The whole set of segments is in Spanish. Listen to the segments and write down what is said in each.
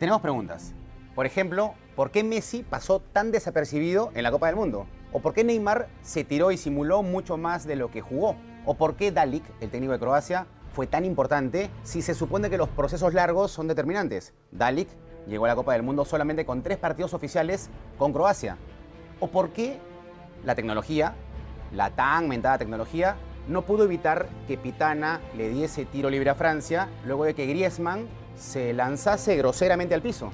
Tenemos preguntas. Por ejemplo, ¿por qué Messi pasó tan desapercibido en la Copa del Mundo? ¿O por qué Neymar se tiró y simuló mucho más de lo que jugó? ¿O por qué Dalic, el técnico de Croacia, fue tan importante si se supone que los procesos largos son determinantes? Dalic llegó a la Copa del Mundo solamente con 3 partidos oficiales con Croacia. ¿O por qué la tecnología, la tan mentada tecnología, no pudo evitar que Pitana le diese tiro libre a Francia luego de que Griezmann se lanzase groseramente al piso?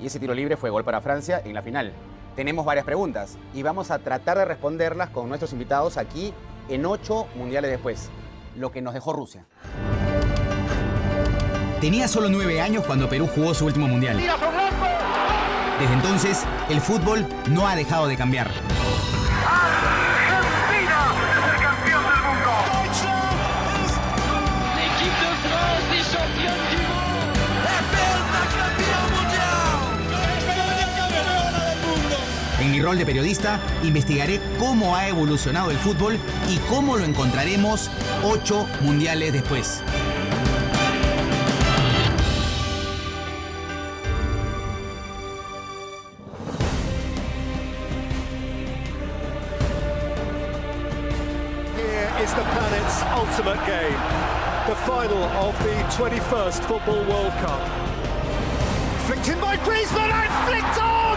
Y ese tiro libre fue gol para Francia en la final. Tenemos varias preguntas y vamos a tratar de responderlas con nuestros invitados aquí en 8 mundiales después. Lo que nos dejó Rusia. Tenía solo 9 años cuando Perú jugó su último mundial. Desde entonces, el fútbol no ha dejado de cambiar. ¡Argentina es el campeón del mundo! L'équipe de France est championne du monde. En mi rol de periodista, investigaré cómo ha evolucionado el fútbol y cómo lo encontraremos 8 mundiales después. Here is the planet's ultimate game, the final of the 21st Football World Cup. Flicked in by Griezmann and flicked on!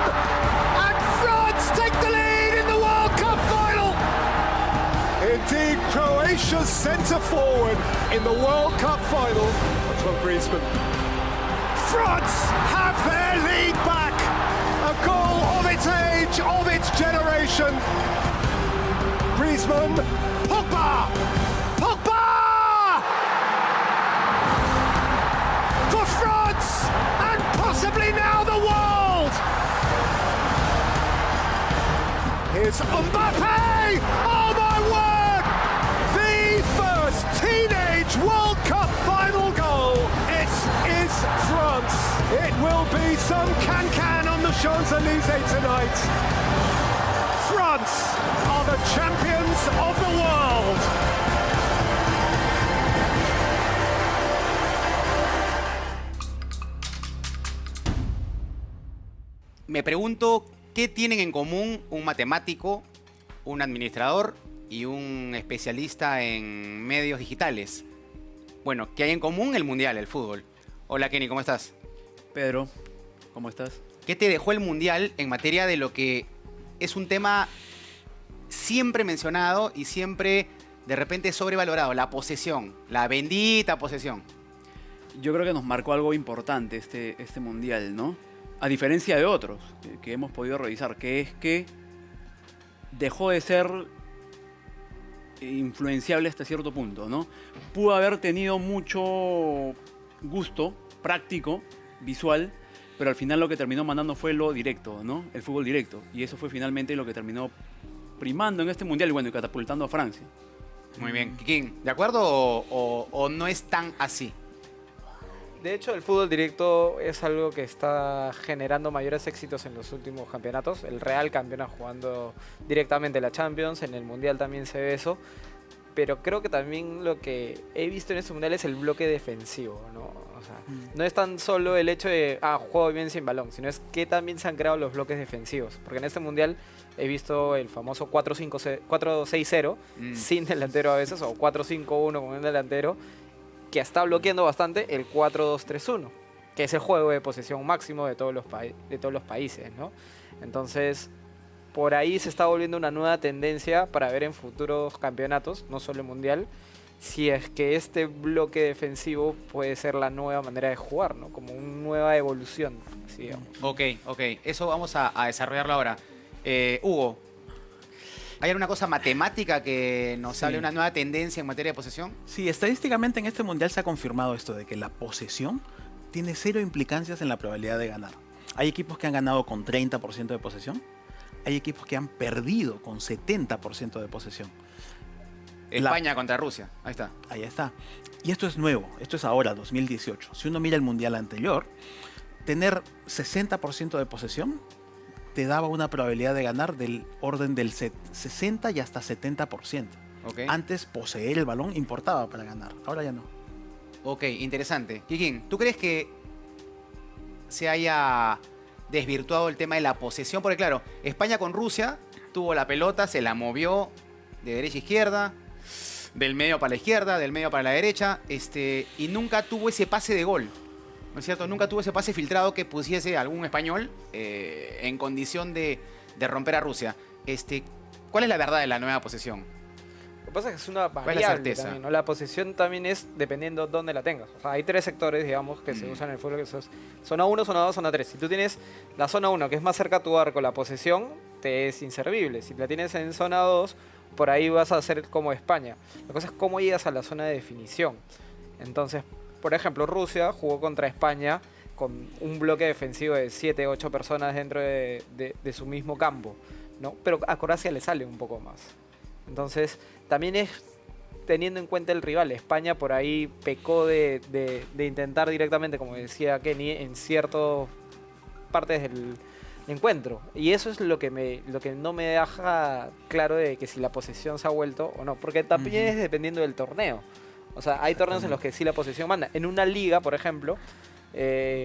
And France take the lead in the World Cup final! Indeed, Croatia's centre forward in the World Cup final. Antoine Griezmann. France have their lead back! A goal of its age, of its generation. Griezmann, Pogba! Pogba! For France, and possibly now the world! Here's Mbappe! Oh my word! The first teenage World Cup final goal! It is France! It will be some can-can on the Champs-Élysées tonight! France are the champions of the world! Me pregunto, ¿qué tienen en común un matemático, un administrador y un especialista en medios digitales? Bueno, ¿qué hay en común? El mundial, el fútbol. Hola Kenny, ¿cómo estás? Pedro, ¿cómo estás? ¿Qué te dejó el mundial en materia de lo que es un tema siempre mencionado y siempre de repente sobrevalorado? La posesión, la bendita posesión. Yo creo que nos marcó algo importante este mundial, ¿no? A diferencia de otros que hemos podido revisar, que es que dejó de ser influenciable hasta cierto punto, ¿no? Pudo haber tenido mucho gusto práctico, visual, pero al final lo que terminó mandando fue lo directo, ¿no? El fútbol directo. Y eso fue finalmente lo que terminó primando en este mundial y bueno, y catapultando a Francia. Muy bien. Kikín, ¿de acuerdo o no es tan así? De hecho, el fútbol directo es algo que está generando mayores éxitos en los últimos campeonatos. El Real campeona jugando directamente la Champions, en el Mundial también se ve eso. Pero creo que también lo que he visto en este Mundial es el bloque defensivo, ¿no? O sea, no es tan solo el hecho de, juego bien sin balón, sino es que también se han creado los bloques defensivos. Porque en este Mundial he visto el famoso 4-5-4-6-0, sin delantero a veces, o 4-5-1 con un delantero, que está bloqueando bastante el 4-2-3-1, que es el juego de posesión máximo de todos los países, ¿no? Entonces, por ahí se está volviendo una nueva tendencia para ver en futuros campeonatos, no solo el Mundial, si es que este bloque defensivo puede ser la nueva manera de jugar, ¿no? Como una nueva evolución, así digamos. Ok. Eso vamos a desarrollarlo ahora. Hugo, ¿hay alguna cosa matemática que nos hable de una nueva tendencia en materia de posesión? Sí, estadísticamente en este mundial se ha confirmado esto de que la posesión tiene 0 implicancias en la probabilidad de ganar. Hay equipos que han ganado con 30% de posesión, hay equipos que han perdido con 70% de posesión. España contra Rusia, ahí está. Ahí está. Y esto es nuevo, esto es ahora, 2018. Si uno mira el mundial anterior, tener 60% de posesión te daba una probabilidad de ganar del orden del 60 y hasta 70%. Okay. Antes poseer el balón importaba para ganar, ahora ya no. Ok, interesante. Kikín, ¿tú crees que se haya desvirtuado el tema de la posesión, porque claro, España con Rusia tuvo la pelota, se la movió de derecha a izquierda, del medio para la izquierda, del medio para la derecha, y nunca tuvo ese pase de gol, ¿no es cierto? Nunca tuvo ese pase filtrado que pusiese algún español en condición de romper a Rusia. ¿Cuál es la verdad de la nueva posesión? Lo que pasa es que es una es la variable certeza? también, ¿no? La posición también es dependiendo dónde la tengas. O sea, hay 3 sectores, digamos, que se usan en el fútbol, que son zona 1, zona 2, zona 3. Si tú tienes la zona 1, que es más cerca a tu arco, la posesión te es inservible. Si la tienes en zona 2, por ahí vas a hacer como España. La cosa es cómo llegas a la zona de definición. Entonces, por ejemplo, Rusia jugó contra España con un bloque defensivo de 7, 8 personas dentro de su mismo campo, ¿no? Pero a Croacia le sale un poco más. Entonces, también es teniendo en cuenta el rival. España por ahí pecó de intentar directamente, como decía Kenny, en ciertas partes del encuentro. Y eso es lo que no me deja claro de que si la posesión se ha vuelto o no. Porque también es dependiendo del torneo. O sea, hay torneos en los que sí la posesión manda. En una liga, por ejemplo,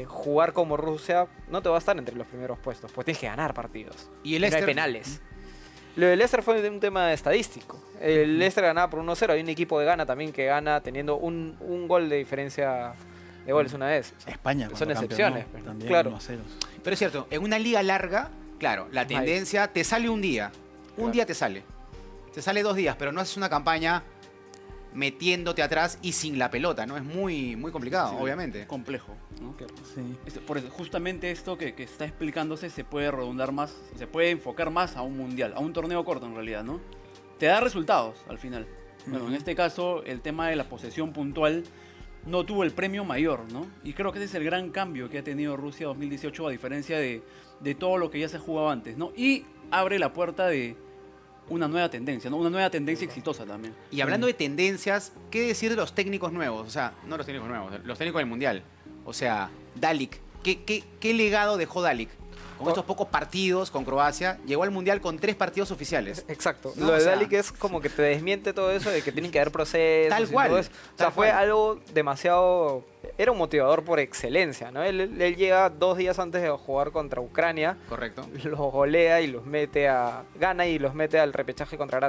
jugar como Rusia no te va a estar entre los primeros puestos. Pues tienes que ganar partidos. Y el no hay Leicester, penales. Lo del Leicester fue un tema estadístico. El Leicester ganaba por 1-0. Hay un equipo de Ghana también que gana teniendo un gol de diferencia de goles una vez. O sea, España son cuando excepciones. campeonó, Pero, también claro. 1-0. Pero es cierto, en una liga larga, claro, la tendencia te sale un día. Un Claro. día te sale. Te sale 2 días, pero no haces una campaña metiéndote atrás y sin la pelota, ¿no? Es muy, muy complicado, Sí, obviamente. complejo, ¿no? Sí. Por eso, justamente esto que está explicándose se puede redundar más, se puede enfocar más a un mundial, a un torneo corto en realidad, ¿no? Te da resultados al final. Bueno, en este caso, el tema de la posesión puntual no tuvo el premio mayor, ¿no? Y creo que ese es el gran cambio que ha tenido Rusia 2018 a diferencia de todo lo que ya se jugaba antes, ¿no? Y abre la puerta de una nueva tendencia, ¿no? Una nueva tendencia exitosa también. Y hablando de tendencias, ¿qué decir de los técnicos nuevos? O sea, no los técnicos nuevos, los técnicos del Mundial. O sea, Dalic. ¿Qué legado dejó Dalic? Con estos pocos partidos con Croacia, llegó al Mundial con 3 partidos oficiales. Exacto. No, Lo de o sea, Dalic es como que te desmiente todo eso de que tienen que haber procesos. Tal y cual, todo eso. O sea, tal fue cual. algo demasiado... Era un motivador por excelencia, ¿no? Él llega 2 días antes de jugar contra Ucrania, Correcto. los golea y los mete gana y los mete al repechaje contra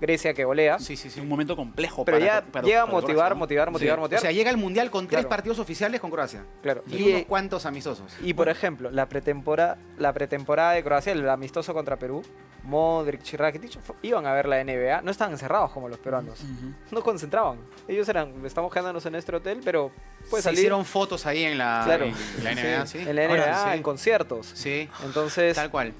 Grecia que golea. Sí, sí, sí. Un momento complejo Pero para, ya para- llega a para motivar, Croacia, ¿no? motivar. O sea, llega al Mundial con 3 Claro. partidos oficiales con Croacia. Claro. Y unos cuantos amistosos. Y por ejemplo, la pretemporada de Croacia, el amistoso contra Perú, Modric y Rakitic iban a ver la NBA, no estaban encerrados como los peruanos, no concentraban. Ellos estamos quedándonos en nuestro hotel, pero puede Se salir hicieron fotos ahí en la, Claro. en la NBA, sí. en la NBA, Ahora, sí. en conciertos. Sí, Entonces, tal cual.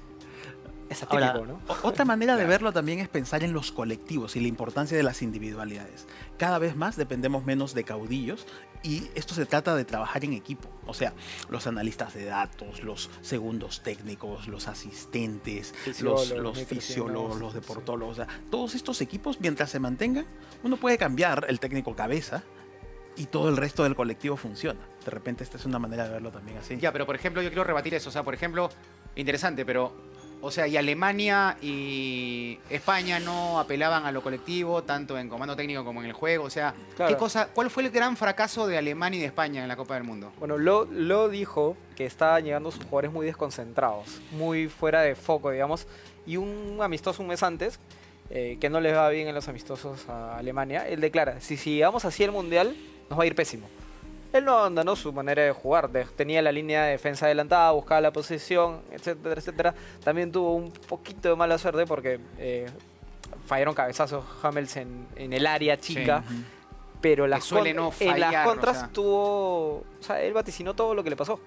es atípico, Ahora, ¿no? otra manera de verlo también es pensar en los colectivos y la importancia de las individualidades. Cada vez más dependemos menos de caudillos y esto se trata de trabajar en equipo. O sea, los analistas de datos, los segundos técnicos, los asistentes, Fisiólogos, los nutricionistas, fisiólogos, los sí. deportólogos. O sea, todos estos equipos, mientras se mantengan, uno puede cambiar el técnico cabeza y todo el resto del colectivo funciona. De repente esta es una manera de verlo también así. Ya, pero por ejemplo, yo quiero rebatir eso. O sea, por ejemplo, interesante, pero... O sea, y Alemania y España no apelaban a lo colectivo, tanto en comando técnico como en el juego. O sea, Claro. ¿cuál fue el gran fracaso de Alemania y de España en la Copa del Mundo? Bueno, lo dijo que estaban llegando sus jugadores muy desconcentrados, muy fuera de foco, digamos. Y un amistoso un mes antes, que no les va bien en los amistosos a Alemania, él declara, si llegamos así al Mundial, nos va a ir pésimo. Él no abandonó su manera de jugar, tenía la línea de defensa adelantada, buscaba la posesión, etcétera, etcétera. También tuvo un poquito de mala suerte porque fallaron cabezazos Hummels en el área chica. Sí. Pero Que suele no en las fallar, contras o sea. tuvo... O sea, él vaticinó todo lo que le pasó.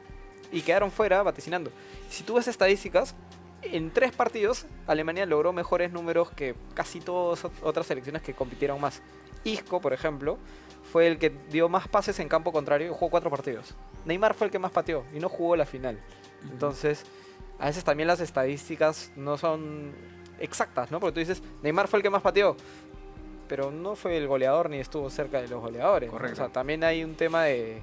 Y quedaron fuera vaticinando. Si tú ves estadísticas, en 3 partidos Alemania logró mejores números que casi todas otras selecciones que compitieron más. Isco, por ejemplo, fue el que dio más pases en campo contrario y jugó 4 partidos. Neymar fue el que más pateó y no jugó la final. Entonces, a veces también las estadísticas no son exactas, ¿no? Porque tú dices, Neymar fue el que más pateó, pero no fue el goleador ni estuvo cerca de los goleadores, ¿no? Correcto. O sea, también hay un tema de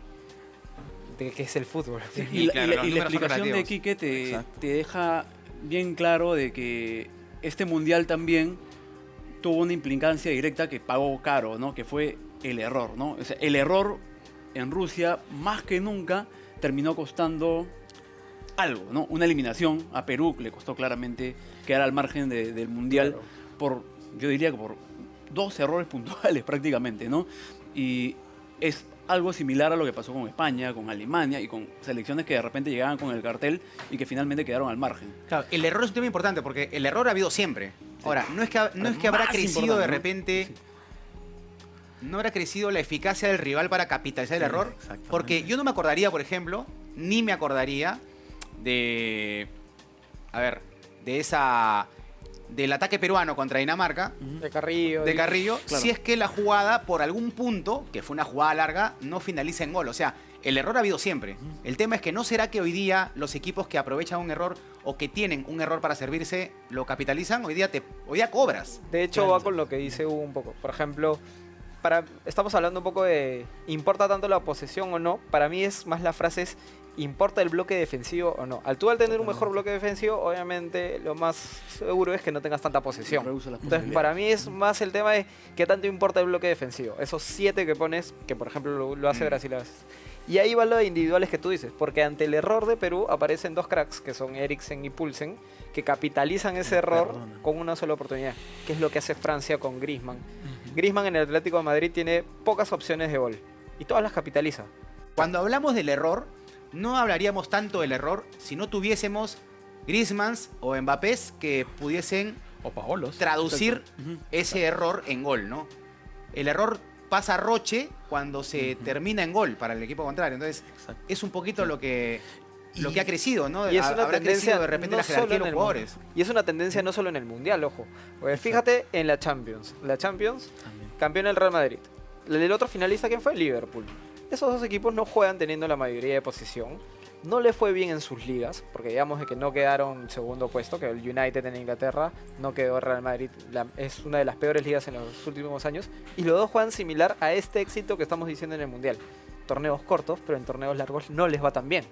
que es el fútbol. Y, claro, los y la números son explicación de relativos. Quique Exacto. te deja bien claro de que este mundial también tuvo una implicancia directa que pagó caro, ¿no? Que fue el error, ¿no? O sea, el error en Rusia, más que nunca, terminó costando algo, ¿no? Una eliminación a Perú que le costó claramente quedar al margen del Mundial por, yo diría que por 2 errores puntuales prácticamente, ¿no? Y es algo similar a lo que pasó con España, con Alemania y con selecciones que de repente llegaban con el cartel y que finalmente quedaron al margen. Claro, el error es un tema importante porque el error ha habido siempre. Ahora, no es que habrá Más crecido importante, de ¿no? repente... Sí. ¿No habrá crecido la eficacia del rival para capitalizar el error? exactamente. Porque yo no me acordaría, por ejemplo, ni me acordaría de... A ver, de esa... Del ataque peruano contra Dinamarca, De Carrillo. de Carrillo, Claro. si es que la jugada, por algún punto, que fue una jugada larga, no finaliza en gol. O sea, el error ha habido siempre. El tema es que no será que hoy día los equipos que aprovechan un error o que tienen un error para servirse, lo capitalizan, hoy día cobras. De hecho, va con lo que dice Hugo un poco. Por ejemplo, estamos hablando un poco de ¿importa tanto la posesión o no? Para mí es más la frase es ¿importa el bloque defensivo o no? Al tener un mejor bloque defensivo, obviamente lo más seguro es que no tengas tanta posesión. Reduce las Entonces, para mí es más el tema de qué tanto importa el bloque defensivo. Esos 7 que pones, que por ejemplo lo hace Brasil a veces. Y ahí va lo de individuales que tú dices, porque ante el error de Perú aparecen 2 cracks, que son Eriksen y Poulsen, que capitalizan ese error Perdona. con una sola oportunidad, que es lo que hace Francia con Griezmann. Griezmann en el Atlético de Madrid tiene pocas opciones de gol, y todas las capitaliza. Cuando hablamos del error, no hablaríamos tanto del error si no tuviésemos Griezmanns o Mbappés que pudiesen O Paolos. traducir ese error en gol, ¿no? El error pasa a Roche cuando se termina en gol para el equipo contrario. Entonces, Exacto. es un poquito lo que ha crecido, ¿no? Y es una Habrá tendencia crecido de repente no la jerarquía de solo los en el jugadores. Y es una tendencia no solo en el Mundial, ojo. Porque fíjate en la Champions. La Champions, También. campeón el Real Madrid. El otro finalista, ¿quién fue? Liverpool. Esos 2 equipos no juegan teniendo la mayoría de posición. No le fue bien en sus ligas, porque digamos de que no quedaron segundo puesto, que el United en Inglaterra, no quedó Real Madrid, es una de las peores ligas en los últimos años. Y los 2 juegan similar a este éxito que estamos diciendo en el Mundial. Torneos cortos, pero en torneos largos no les va tan bien.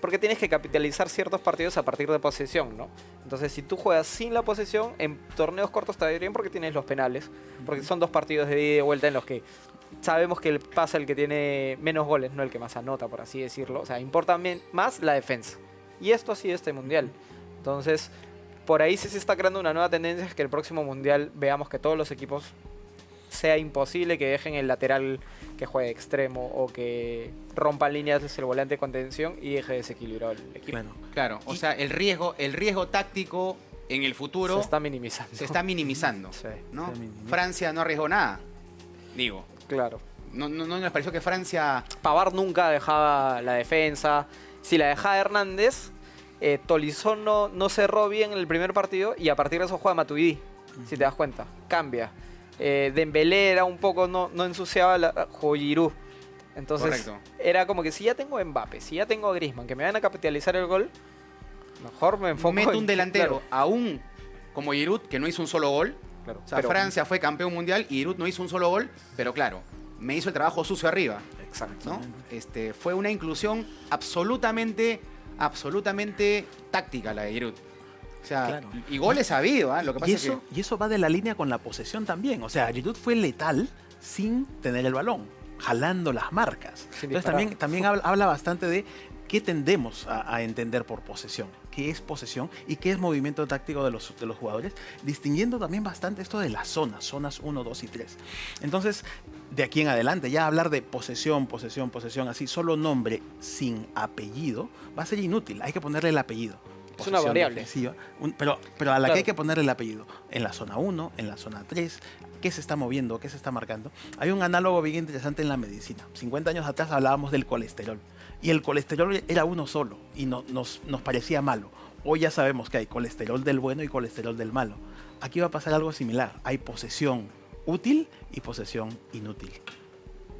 Porque tienes que capitalizar ciertos partidos a partir de posesión, ¿no? Entonces, si tú juegas sin la posesión, en torneos cortos te va a ir bien porque tienes los penales. Porque son 2 partidos de ida y de vuelta en los que sabemos que pasa el que tiene menos goles, no el que más anota, por así decirlo. O sea, importa más la defensa. Y esto ha sido este Mundial. Entonces, por ahí sí se está creando una nueva tendencia, es que el próximo Mundial veamos que todos los equipos sea imposible que dejen el lateral que juegue extremo o que rompan líneas desde el volante de contención y deje desequilibrado el equipo. Claro. Claro, o sea, el riesgo táctico en el futuro Se está minimizando. se está minimizando, Sí, ¿no? se minimiza. Francia no arriesgó nada, digo. claro. No les pareció que Francia... Pavard nunca dejaba la defensa. Si la dejaba Hernández, Tolisso no cerró bien el primer partido y a partir de eso juega Matuidi, si te das cuenta. Cambia. Dembélé era un poco, no ensuciaba, jugó Giroud. Entonces Correcto. era como que si ya tengo a Mbappé, si ya tengo a Griezmann, que me van a capitalizar el gol, mejor me enfoco Mete en- un delantero, claro, aún como Giroud, que no hizo un solo gol. claro. O sea, Pero- Francia fue campeón mundial y Giroud no hizo un solo gol, pero claro, me hizo el trabajo sucio arriba, Exacto. ¿no? Fue una inclusión absolutamente táctica la de Giroud. O sea, Claro. y goles ha habido, ¿ah? Lo que pasa es Y eso va de la línea con la posesión también. O sea, Giroud fue letal sin tener el balón, jalando las marcas. Sin Entonces disparar. también habla bastante de qué tendemos a entender por posesión, qué es posesión y qué es movimiento táctico de los jugadores, distinguiendo también bastante esto de las zonas 1, 2 y 3. Entonces, de aquí en adelante, ya hablar de posesión, así, solo nombre sin apellido, va a ser inútil, hay que ponerle el apellido. Es una Posesión variable. defensiva, pero a la Claro. que hay que ponerle el apellido. En la zona 1, en la zona 3, qué se está moviendo, qué se está marcando. Hay un análogo bien interesante en la medicina. 50 años atrás hablábamos del colesterol. Y el colesterol era uno solo y nos parecía malo. Hoy ya sabemos que hay colesterol del bueno y colesterol del malo. Aquí va a pasar algo similar. Hay posesión útil y posesión inútil.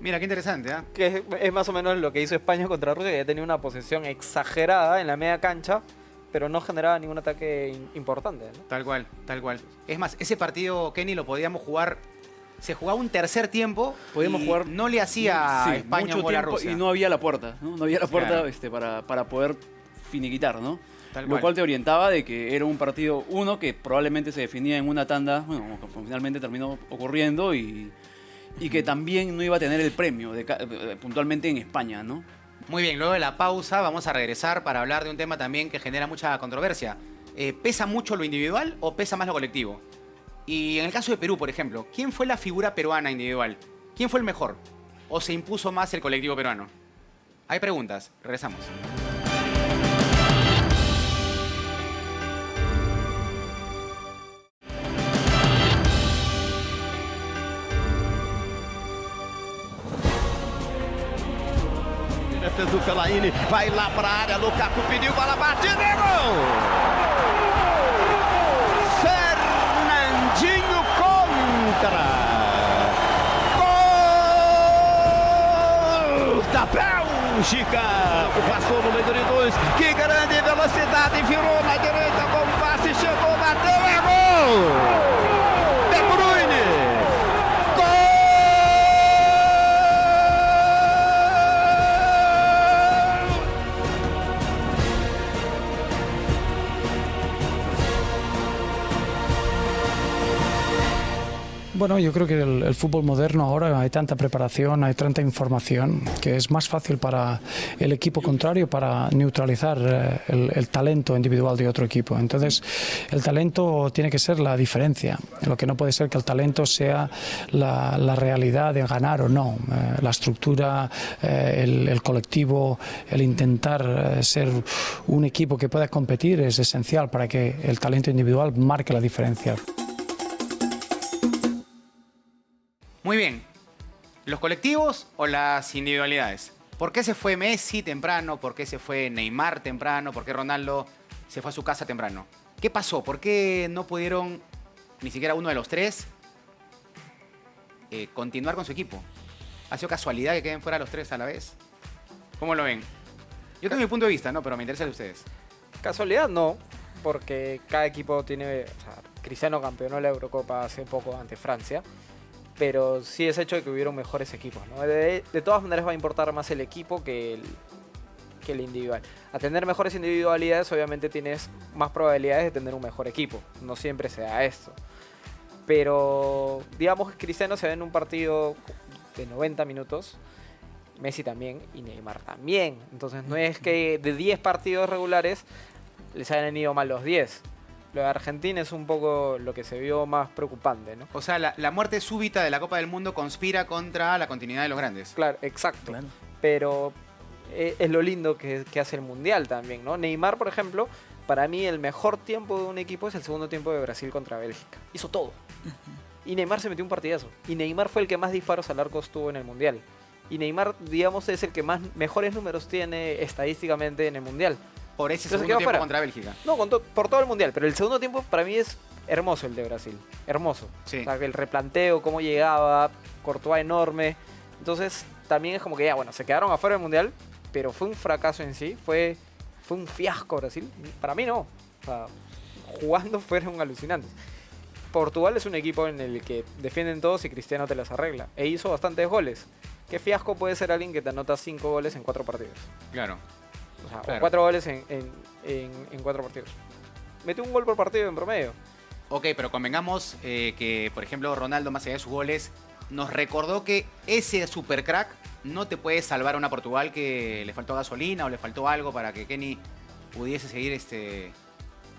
Mira, qué interesante, ¿ah? Que es más o menos lo que hizo España contra Rusia, que ya tenía una posesión exagerada en la media cancha, pero no generaba ningún ataque importante, ¿no? Tal cual, tal cual. Es más, ese partido, Kenny, lo podíamos jugar. Se jugaba un tercer tiempo. Podíamos y jugar. No le hacía a Sí, España mucho un gol a tiempo Rusia. y no había la puerta, ¿no? No había la puerta Claro. para poder finiquitar, ¿no? Tal Lo cual te orientaba de que era un partido, uno, que probablemente se definía en una tanda, bueno, como finalmente terminó ocurriendo, y que también no iba a tener el premio puntualmente en España, ¿no? Muy bien, luego de la pausa vamos a regresar para hablar de un tema también que genera mucha controversia. ¿Pesa mucho lo individual o pesa más lo colectivo? Y en el caso de Perú, por ejemplo, ¿quién fue la figura peruana individual? ¿Quién fue el mejor? ¿O se impuso más el colectivo peruano? Hay preguntas. Regresamos. Fez o Fellaini, vai lá para a área, Lukaku pediu, bola batida e gol! Fernandinho contra! Gol da Bélgica! Passou no meio de dois, que grande velocidade, virou na direita, bom passe, chegou, bateu, é gol! De Bruyne! Bueno, yo creo que el fútbol moderno ahora hay tanta preparación, hay tanta información, que es más fácil para el equipo contrario para neutralizar el talento individual de otro equipo. Entonces, el talento tiene que ser la diferencia. Lo que no puede ser que el talento sea la realidad de ganar o no. La estructura, el colectivo, el intentar ser un equipo que pueda competir es esencial para que el talento individual marque la diferencia. Muy bien. ¿Los colectivos o las individualidades? ¿Por qué se fue Messi temprano? ¿Por qué se fue Neymar temprano? ¿Por qué Ronaldo se fue a su casa temprano? ¿Qué pasó? ¿Por qué no pudieron, ni siquiera uno de los tres, continuar con su equipo? ¿Ha sido casualidad que queden fuera los tres a la vez? ¿Cómo lo ven? Yo tengo mi punto de vista, ¿no? Pero me interesa de ustedes. Casualidad no, porque cada equipo tiene... O sea, Cristiano campeonó la Eurocopa hace poco ante Francia, pero sí es hecho de que hubieron mejores equipos, ¿no? De todas maneras va a importar más el equipo que el individual. A tener mejores individualidades obviamente tienes más probabilidades de tener un mejor equipo. No siempre se da esto. Pero digamos que Cristiano se ve en un partido de 90 minutos, Messi también y Neymar también. Entonces no es que de 10 partidos regulares les hayan ido mal los 10. Lo de Argentina es un poco lo que se vio más preocupante, ¿no? O sea, la muerte súbita de la Copa del Mundo conspira contra la continuidad de los grandes. Claro, exacto. Claro. Pero es lo lindo que hace el Mundial también, ¿no? Neymar, por ejemplo, para mí el mejor tiempo de un equipo es el segundo tiempo de Brasil contra Bélgica. Hizo todo. Y Neymar se metió un partidazo. Y Neymar fue el que más disparos al arco tuvo en el Mundial. Y Neymar, digamos, es el que más mejores números tiene estadísticamente en el Mundial. Por ese segundo tiempo contra Bélgica. No, por todo el Mundial. Pero el segundo tiempo para mí es hermoso el de Brasil. Hermoso. Sí. O sea, el replanteo, cómo llegaba, Courtois enorme. Entonces también es como que ya, bueno, se quedaron afuera del Mundial, pero fue un fracaso en sí. Fue un fiasco Brasil. Para mí no. O sea, jugando fueron alucinantes. Portugal es un equipo en el que defienden todos y Cristiano te las arregla. E hizo bastantes goles. ¿Qué fiasco puede ser alguien que te anota 5 goles en 4 partidos? Claro. O sea, claro. O 4 goles en 4 partidos. Mete un gol por partido en promedio. Ok, pero convengamos que, por ejemplo, Ronaldo, más allá de sus goles, nos recordó que ese supercrack no te puede salvar a una Portugal que le faltó gasolina o le faltó algo para que Kenny pudiese seguir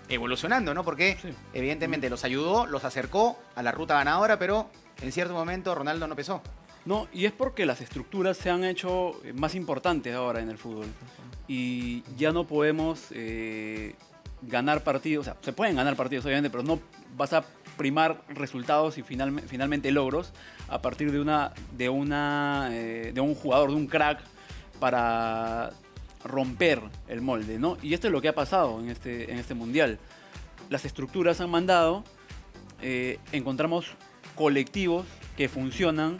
evolucionando, ¿no? Porque evidentemente los ayudó, los acercó a la ruta ganadora, pero en cierto momento Ronaldo no pesó. No, y es porque las estructuras se han hecho más importantes ahora en el fútbol. Y ya no podemos ganar partidos, o sea, se pueden ganar partidos obviamente, pero no vas a primar resultados y finalmente logros a partir de un jugador, de un crack para romper el molde, ¿no? Y esto es lo que ha pasado en este Mundial. Las estructuras han mandado, encontramos colectivos que funcionan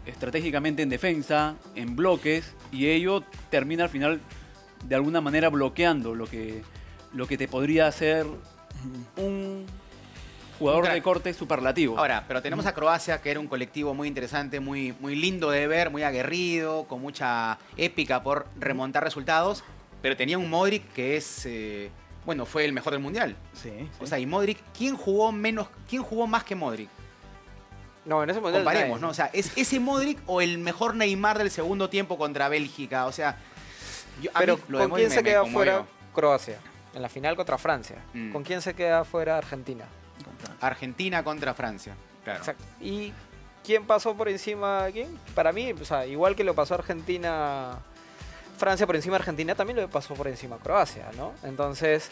estratégicamente en defensa, en bloques, y ello termina al final de alguna manera bloqueando lo que te podría hacer un jugador de corte superlativo. Ahora, pero tenemos a Croacia, que era un colectivo muy interesante, muy, muy lindo de ver, muy aguerrido, con mucha épica por remontar resultados, pero tenía un Modric que es, fue el mejor del Mundial. Sí. O sea, y Modric, ¿quién jugó más que Modric? No, en ese Mundial comparemos, ¿no? O sea, ¿es ese Modric o el mejor Neymar del segundo tiempo contra Bélgica? O sea, A Pero mí lo de ¿con Modric quién se me queda conmovió. fuera Croacia? En la final contra Francia. Mm. ¿Con quién se queda fuera Argentina? Argentina contra Francia. Claro. Exacto. ¿Y quién pasó por encima de quién? Para mí, o sea, igual que lo pasó Argentina, Francia por encima de Argentina, también lo pasó por encima Croacia, ¿no? Entonces,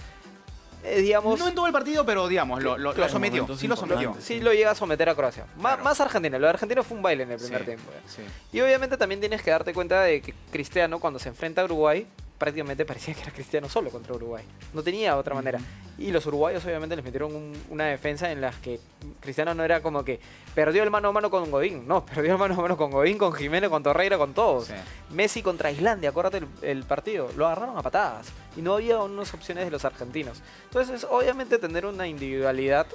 digamos... No en todo el partido, pero digamos, lo Claro, sometió. momentos Sí lo sometió. importantes. Sí lo llega a someter a Croacia. Claro. Más Argentina. Lo de Argentina fue un baile en el primer Sí, tiempo. sí. Y obviamente también tienes que darte cuenta de que Cristiano, cuando se enfrenta a Uruguay, prácticamente parecía que era Cristiano solo contra Uruguay. No tenía otra manera. Y los uruguayos obviamente les metieron una defensa en la que Cristiano no era como que perdió el mano a mano con Godín. No, perdió el mano a mano con Godín, con Jiménez, con Torreira, con todos. Sí. Messi contra Islandia, acuérdate el partido. Lo agarraron a patadas. Y no había unas opciones de los argentinos. Entonces, obviamente tener una individualidad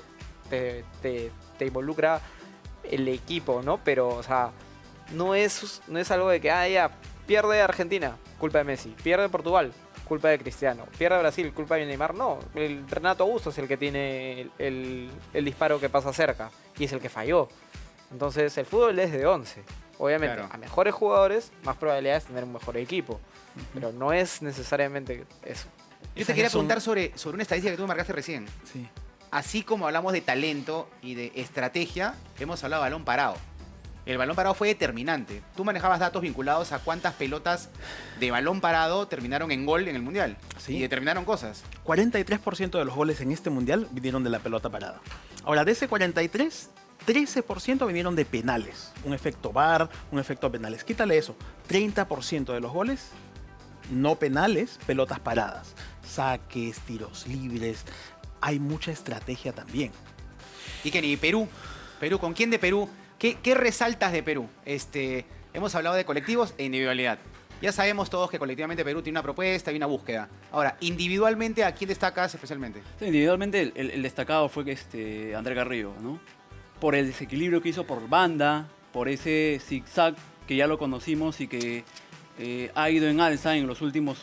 te involucra el equipo, ¿no? Pero, o sea, no es algo de que, ya, pierde Argentina, culpa de Messi. Pierde Portugal, culpa de Cristiano. Pierde Brasil, culpa de Neymar. No, el Renato Augusto es el que tiene el disparo que pasa cerca. Y es el que falló. Entonces, el fútbol es de 11. Obviamente, Claro. a mejores jugadores, más probabilidades de tener un mejor equipo. Pero no es necesariamente eso. Yo Esas te quería ya son- preguntar sobre una estadística que tú me marcaste recién. Sí. Así como hablamos de talento y de estrategia, hemos hablado de balón parado. El balón parado fue determinante. Tú manejabas datos vinculados a cuántas pelotas de balón parado terminaron en gol en el Mundial. Sí. Y determinaron cosas. 43% de los goles en este mundial vinieron de la pelota parada. Ahora, de ese 43, 13% vinieron de penales. Un efecto VAR, un efecto penales. Quítale eso. 30% de los goles, no penales, pelotas paradas. Saques, tiros libres. Hay mucha estrategia también. Y Kenny, Perú. ¿Con quién de Perú? ¿Qué resaltas de Perú? Hemos hablado de colectivos e individualidad. Ya sabemos todos que colectivamente Perú tiene una propuesta y una búsqueda. Ahora, individualmente, ¿a quién destacas especialmente? Sí, individualmente el destacado fue que André Carrillo, ¿no? Por el desequilibrio que hizo por banda, por ese zigzag que ya lo conocimos y que ha ido en alza en los últimos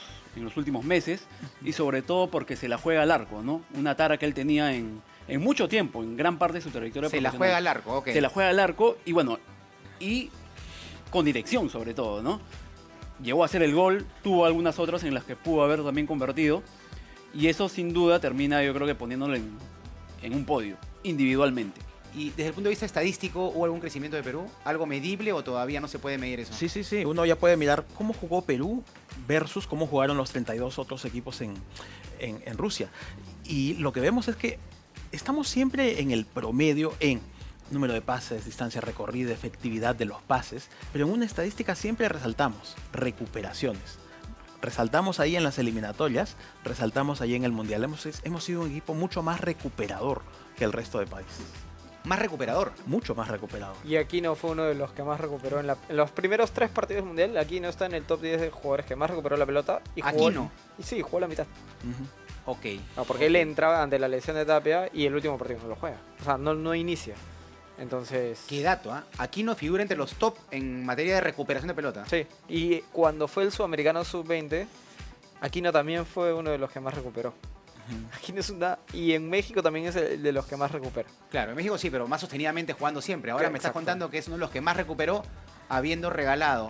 meses, y sobre todo porque se la juega al arco, ¿no? Una tara que él tenía en mucho tiempo, en gran parte de su trayectoria Se la profesional. juega al arco, ok. Se la juega al arco y bueno, y con dirección sobre todo, ¿no? Llegó a hacer el gol, tuvo algunas otras en las que pudo haber también convertido, y eso sin duda termina, yo creo que poniéndolo en un podio, individualmente. Y desde el punto de vista estadístico, ¿hubo algún crecimiento de Perú? ¿Algo medible o todavía no se puede medir eso? Sí. Uno ya puede mirar cómo jugó Perú versus cómo jugaron los 32 otros equipos en Rusia. Y lo que vemos es que estamos siempre en el promedio en número de pases, distancia recorrida, efectividad de los pases, pero en una estadística siempre resaltamos recuperaciones. Resaltamos ahí en las eliminatorias, resaltamos ahí en el Mundial. Hemos sido un equipo mucho más recuperador que el resto de países. Más recuperador. Mucho más recuperador. Y Aquino fue uno de los que más recuperó en los primeros 3 partidos del Mundial. Aquino está en el top 10 de jugadores que más recuperó la pelota. Y jugó, Aquino. Y sí, jugó la mitad. Ujú. Ok. No, porque él entra ante la lesión de Tapia y el último partido no lo juega. O sea, no inicia. Entonces... Qué dato, ¿ah? Aquino figura entre los top en materia de recuperación de pelota. Sí. Y cuando fue el Sudamericano Sub-20, Aquino también fue uno de los que más recuperó. Aquino es una... Y en México también es el de los que más recupera. Claro, en México sí, pero más sostenidamente jugando siempre. Ahora me estás Exacto. contando que es uno de los que más recuperó habiendo regalado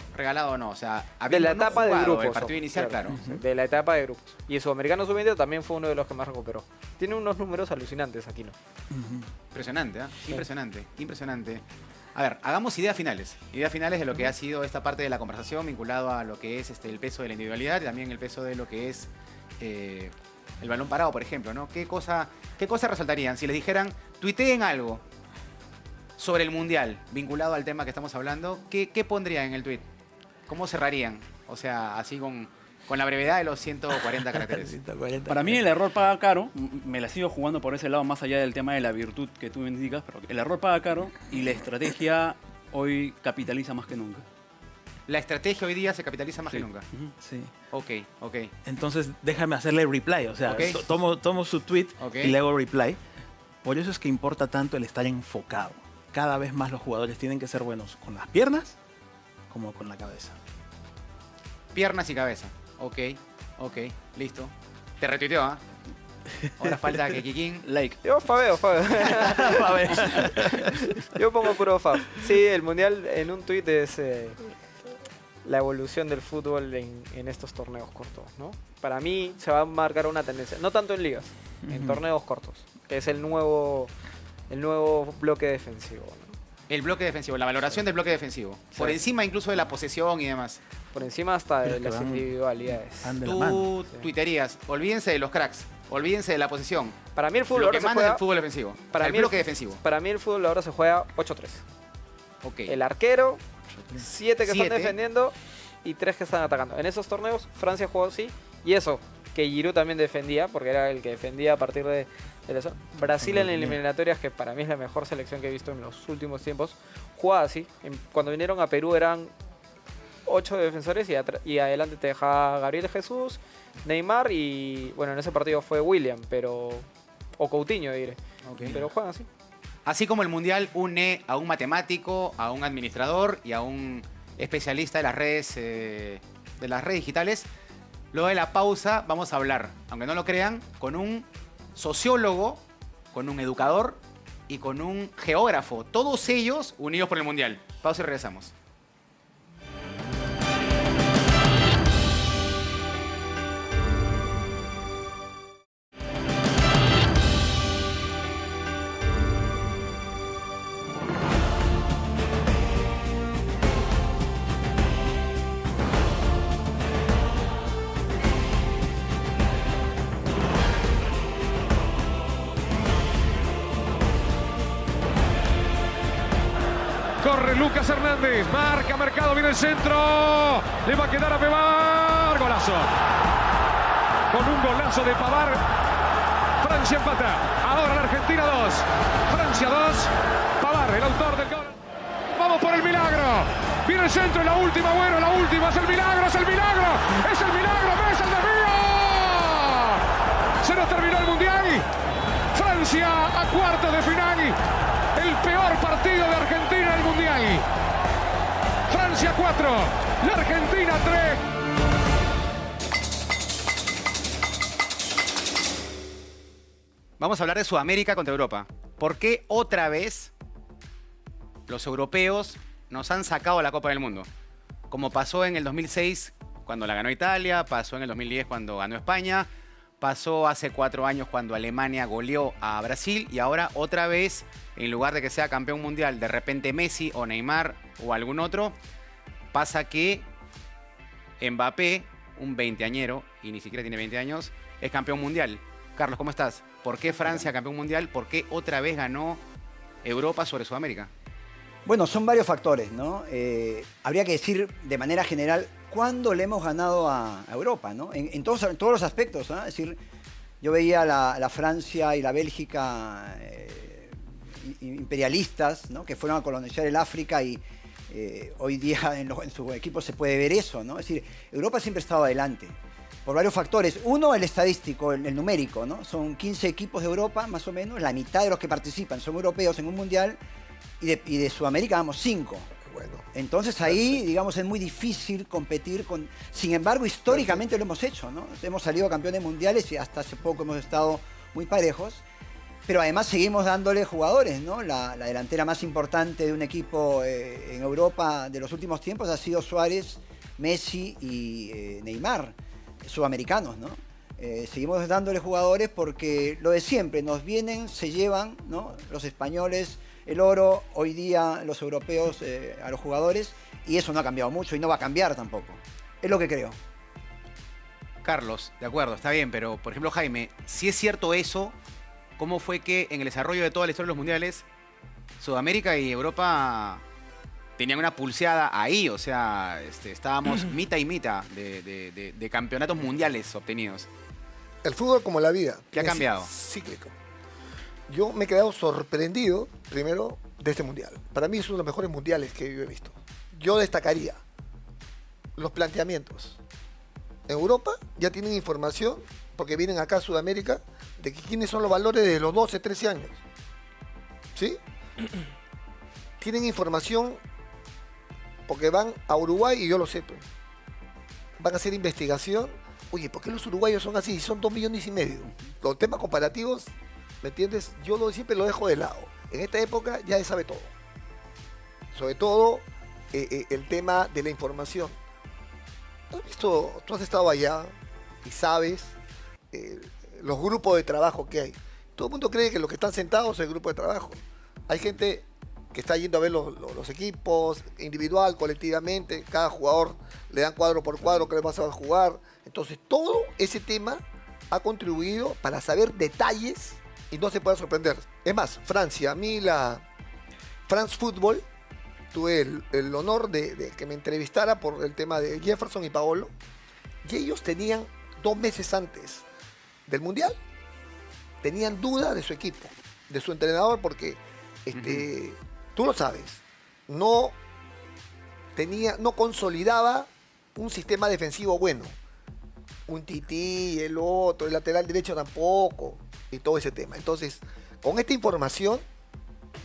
o no, o sea, De habiendo la no etapa de jugado grupos. el partido inicial, claro. De la etapa de grupos. Y el Sudamericano Sub-20 también fue uno de los que más recuperó. Tiene unos números alucinantes Aquino. Impresionante, ¿eh? Impresionante. A ver, hagamos ideas finales. Ideas finales de lo que ha sido esta parte de la conversación vinculado a lo que es el peso de la individualidad y también el peso de lo que es el balón parado, por ejemplo, ¿no? ¿Qué cosa resaltarían? Si les dijeran, tuiteen algo sobre el Mundial vinculado al tema que estamos hablando, ¿qué pondrían en el tuit? ¿Cómo cerrarían? O sea, así con la brevedad de los 140 caracteres. Para mí el error paga caro, me la sigo jugando por ese lado más allá del tema de la virtud que tú me indicas, pero el error paga caro y la estrategia hoy capitaliza más que nunca. La estrategia hoy día se capitaliza más Sí. que nunca. Sí. Ok. Entonces déjame hacerle reply, o sea, Ok. tomo su tweet Ok. y le hago reply. Por eso es que importa tanto el estar enfocado. Cada vez más los jugadores tienen que ser buenos con las piernas como con la cabeza. Piernas y cabeza. Ok, listo. Te retuiteó, ¿ah? Ahora falta que Kikín... Like. Yo fabeo. Yo pongo puro fab. Sí, el Mundial en un tuit es... la evolución del fútbol en estos torneos cortos, ¿no? Para mí se va a marcar una tendencia, no tanto en ligas, en torneos cortos, que es el nuevo bloque defensivo, ¿no? El bloque defensivo, la valoración del bloque defensivo. Por encima incluso de la posesión y demás. Por encima hasta Pero de es que las van- individualidades. van de la Tú mano. tuitearías, olvídense de los cracks, olvídense de la posesión. Para mí el fútbol Lo que ahora se manda es juega... el fútbol defensivo. Para el mí bloque defensivo. Para mí el fútbol ahora se juega 8-3. Ok. El arquero, 7 que están 7. defendiendo y 3 que están atacando. En esos torneos Francia jugó así, y eso, que Giroud también defendía, porque era el que defendía a partir de la zona. Brasil en eliminatorias, que para mí es la mejor selección que he visto en los últimos tiempos, jugaba así. Cuando vinieron a Perú eran 8 defensores y adelante te dejaba Gabriel Jesús, Neymar y, bueno, en ese partido fue William, o Coutinho diré. Ok. Pero juegan así. Así como el Mundial une a un matemático, a un administrador y a un especialista de las redes digitales, luego de la pausa vamos a hablar, aunque no lo crean, con un sociólogo, con un educador y con un geógrafo. Todos ellos unidos por el Mundial. Pausa y regresamos. Corre Lucas Hernández, marca Mercado, viene el centro, le va a quedar a Pavar, golazo. Con un golazo de Pavar, Francia empata. Ahora la Argentina 2, Francia 2, Pavar, el autor del gol. Vamos por el milagro. Viene el centro, la última, bueno, la última, es el milagro, es el milagro, es el milagro, es el desvío. Se nos terminó el Mundial. Francia a cuartos de final. El peor partido de Argentina en el Mundial. Francia 4, la Argentina 3. Vamos a hablar de Sudamérica contra Europa. ¿Por qué otra vez los europeos nos han sacado la Copa del Mundo? Como pasó en el 2006 cuando la ganó Italia, pasó en el 2010 cuando ganó España, pasó hace 4 años cuando Alemania goleó a Brasil y ahora otra vez, en lugar de que sea campeón mundial, de repente Messi o Neymar o algún otro, pasa que Mbappé, un veinteañero, y ni siquiera tiene 20 años, es campeón mundial. Carlos, ¿cómo estás? ¿Por qué Francia campeón mundial? ¿Por qué otra vez ganó Europa sobre Sudamérica? Bueno, son varios factores, ¿no? Habría que decir de manera general cuándo le hemos ganado a Europa, ¿no? En todos los aspectos, ¿no? Es decir, yo veía la Francia y la Bélgica imperialistas, ¿no? Que fueron a colonizar el África y hoy día en sus equipos se puede ver eso, ¿no? Es decir, Europa siempre ha estado adelante por varios factores. Uno, el estadístico, el numérico, ¿no? Son 15 equipos de Europa, más o menos, la mitad de los que participan son europeos en un mundial y de Sudamérica vamos 5. Bueno, entonces ahí, digamos, es muy difícil competir con... Sin embargo, históricamente lo hemos hecho, ¿no? Hemos salido campeones mundiales y hasta hace poco hemos estado muy parejos. Pero además seguimos dándole jugadores, ¿no? La delantera más importante de un equipo en Europa de los últimos tiempos ha sido Suárez, Messi y Neymar, sudamericanos, ¿no? Seguimos dándole jugadores porque lo de siempre, nos vienen, se llevan, ¿no? Los españoles el oro, hoy día los europeos a los jugadores, y eso no ha cambiado mucho y no va a cambiar tampoco. Es lo que creo. Carlos, de acuerdo, está bien, pero por ejemplo, Jaime, si es cierto eso, ¿cómo fue que en el desarrollo de toda la historia de los mundiales, Sudamérica y Europa tenían una pulseada ahí? O sea, estábamos mitad y mitad de campeonatos mundiales obtenidos. El fútbol, como la vida, ¿Qué ha cambiado? Cíclico. Yo me he quedado sorprendido, primero, de este mundial. Para mí es uno de los mejores mundiales que yo he visto. Yo destacaría los planteamientos. En Europa ya tienen información, porque vienen acá a Sudamérica, de que quiénes son los valores de los 12, 13 años. ¿Sí? Tienen información porque van a Uruguay, y yo lo sé, pues. Van a hacer investigación. Oye, ¿por qué los uruguayos son así? Son 2,5 millones. Los temas comparativos, ¿me entiendes? Yo siempre lo dejo de lado. En esta época ya se sabe todo. Sobre todo el tema de la información. ¿Has visto? Tú has estado allá y sabes los grupos de trabajo que hay. Todo el mundo cree que los que están sentados es el grupo de trabajo. Hay gente que está yendo a ver los equipos, individual, colectivamente, cada jugador le dan cuadro por cuadro que le vas a jugar. Entonces, todo ese tema ha contribuido para saber detalles y no se puede sorprender. Es más, Francia, a mí la France Football, tuve el honor de que me entrevistara por el tema de Jefferson y Paolo, y ellos tenían 2 meses antes del Mundial, tenían duda de su equipo, de su entrenador, porque tú lo sabes, no consolidaba un sistema defensivo bueno. Un Tití, el otro, el lateral derecho tampoco, y todo ese tema. Entonces, con esta información,